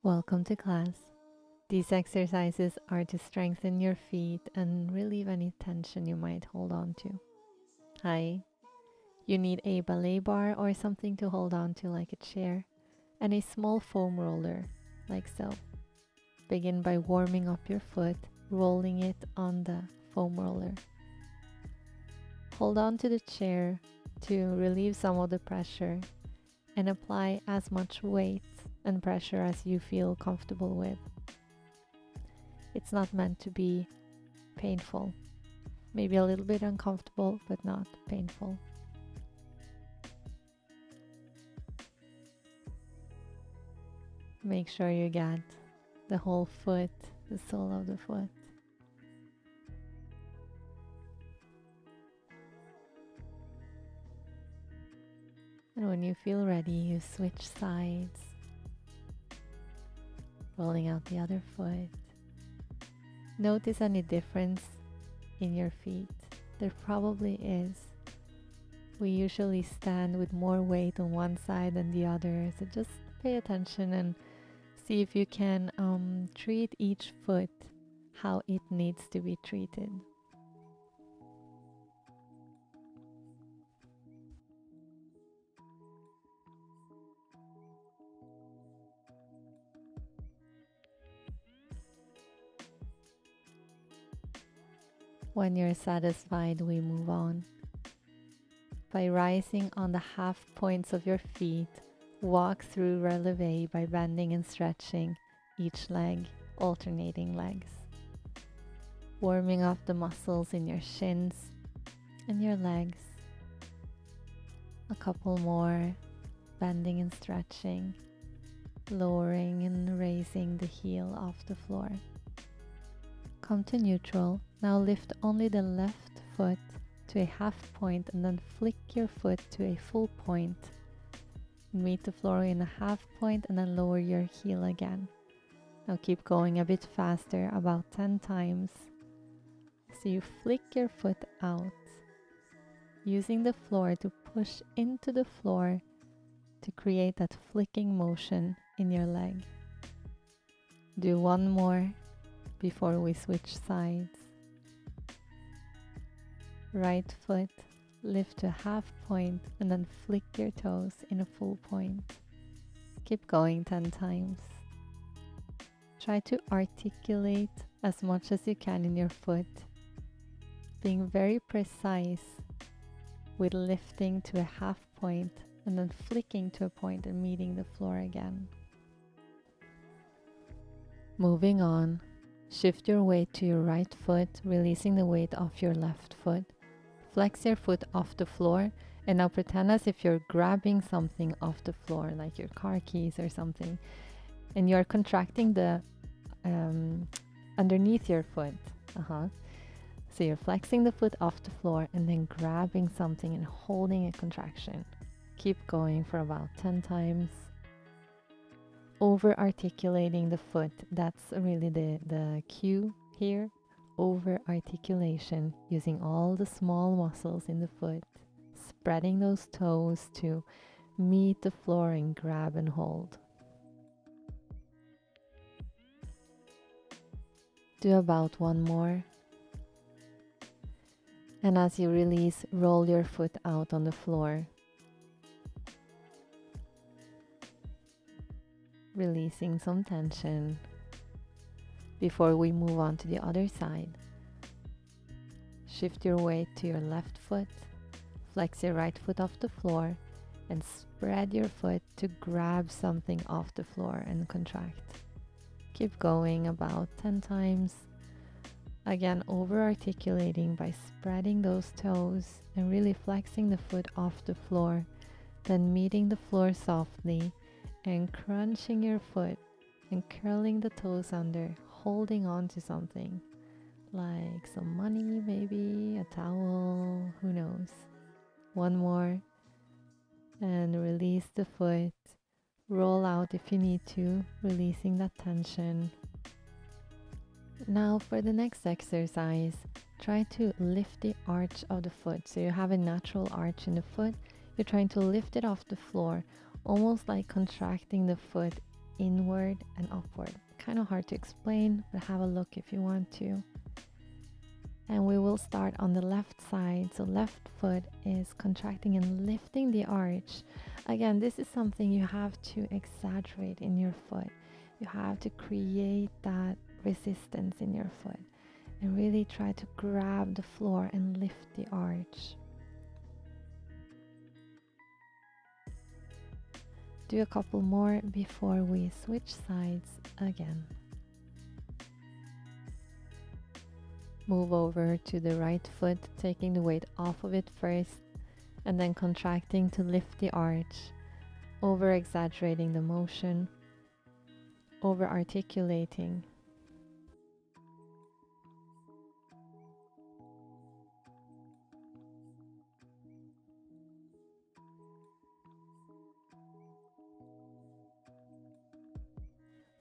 Welcome to class. These exercises are to strengthen your feet and relieve any tension you might hold on to. Hi. You need a ballet bar or something to hold on to like a chair, and a small foam roller, like so. Begin by warming up your foot, rolling it on the foam roller. Hold on to the chair to relieve some of the pressure and apply as much weight and pressure as you feel comfortable with. It's not meant to be painful. Maybe a little bit uncomfortable, but not painful. Make sure you get the whole foot, the sole of the foot. And when you feel ready, you switch sides, rolling out the other foot. Notice any difference in your feet. There probably is. We usually stand with more weight on one side than the other, so just pay attention and see if you can treat each foot how it needs to be treated. When you're satisfied, we move on. By rising on the half points of your feet, walk through releve by bending and stretching each leg, alternating legs. Warming up the muscles in your shins and your legs. A couple more, bending and stretching, lowering and raising the heel off the floor. Come to neutral. Now lift only the left foot to a half point and then flick your foot to a full point. Meet the floor in a half point and then lower your heel again. Now keep going a bit faster, about 10 times. So you flick your foot out, using the floor to push into the floor to create that flicking motion in your leg. Do one more before we switch sides. Right foot, lift to half point and then flick your toes in a full point. Keep going 10 times. Try to articulate as much as you can in your foot, being very precise with lifting to a half point and then flicking to a point and meeting the floor again. Moving on, shift your weight to your right foot, releasing the weight off your left foot. Flex your foot off the floor and now pretend as if you're grabbing something off the floor, like your car keys or something, and you're contracting the underneath your foot. So you're flexing the foot off the floor and then grabbing something and holding a contraction. Keep going for about 10 times. Over articulating the foot, that's really the cue here. Over articulation, using all the small muscles in the foot, spreading those toes to meet the floor and grab and hold. Do about one more. And as you release, roll your foot out on the floor. Releasing some tension before we move on to the other side. Shift your weight to your left foot, flex your right foot off the floor, and spread your foot to grab something off the floor and contract. Keep going about 10 times. Again, over articulating by spreading those toes and really flexing the foot off the floor, then meeting the floor softly and crunching your foot and curling the toes under, holding on to something like some money, maybe a towel, who knows. One more, and release the foot. Roll out if you need to, releasing that tension. Now for the next exercise, try to lift the arch of the foot. So you have a natural arch in the foot. You're trying to lift it off the floor, almost like contracting the foot inward and upward. Kind of hard to explain, but have a look if you want to. And we will start on the left side. So left foot is contracting and lifting the arch. Again, this is something you have to exaggerate in your foot. You have to create that resistance in your foot and really try to grab the floor and lift the arch. Do a couple more before we switch sides again. Move over to the right foot, taking the weight off of it first, and then contracting to lift the arch, over exaggerating the motion, over articulating.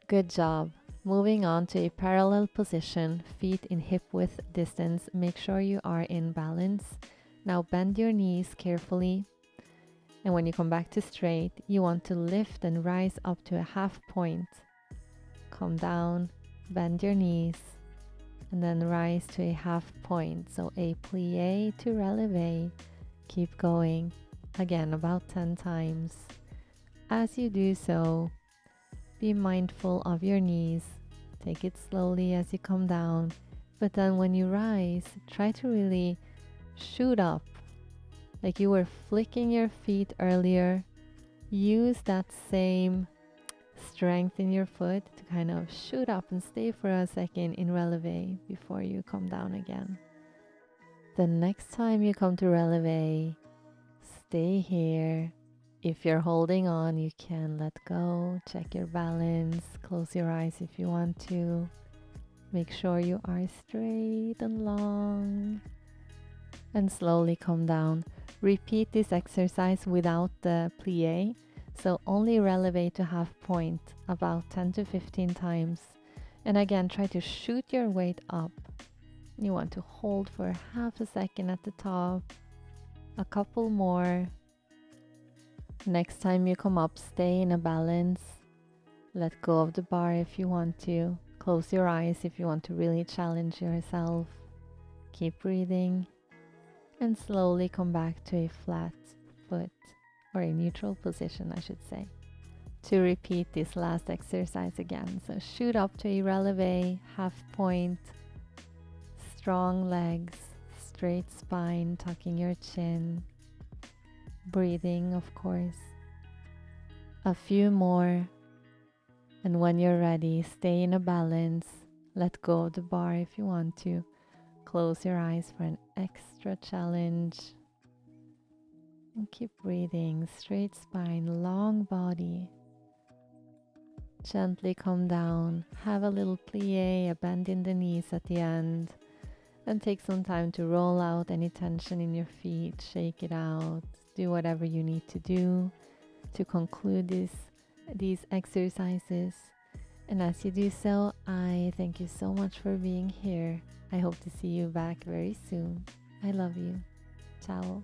Good job. Moving on to a parallel position, feet in hip width distance. Make sure you are in balance. Now bend your knees carefully. And when you come back to straight, you want to lift and rise up to a half point. Come down, bend your knees, and then rise to a half point. So a plie to releve. Keep going. Again, about 10 times. As you do so, be mindful of your knees. Take it slowly as you come down. But then when you rise, try to really shoot up. Like you were flicking your feet earlier. Use that same strength in your foot to kind of shoot up and stay for a second in releve before you come down again. The next time you come to releve, stay here. If you're holding on, you can let go, check your balance, close your eyes if you want to. Make sure you are straight and long. And slowly come down. Repeat this exercise without the plie. So only releve to half point about 10 to 15 times. And again, try to shoot your weight up. You want to hold for half a second at the top. A couple more. Next time you come up, stay in a balance. Let go of the bar if you want to. Close your eyes if you want to really challenge yourself. Keep breathing. And slowly come back to a flat foot, or a neutral position, I should say. To repeat this last exercise again. So shoot up to a releve, half point, strong legs, straight spine, tucking your chin. Breathing, of course. A few more. And when you're ready, stay in a balance. Let go of the bar if you want to. Close your eyes for an extra challenge. And keep breathing. Straight spine, long body. Gently come down. Have a little plie, a bend in the knees at the end. And take some time to roll out any tension in your feet. Shake it out. Do whatever you need to do to conclude these exercises. And as you do so, I thank you so much for being here. I hope to see you back very soon. I love you. Ciao.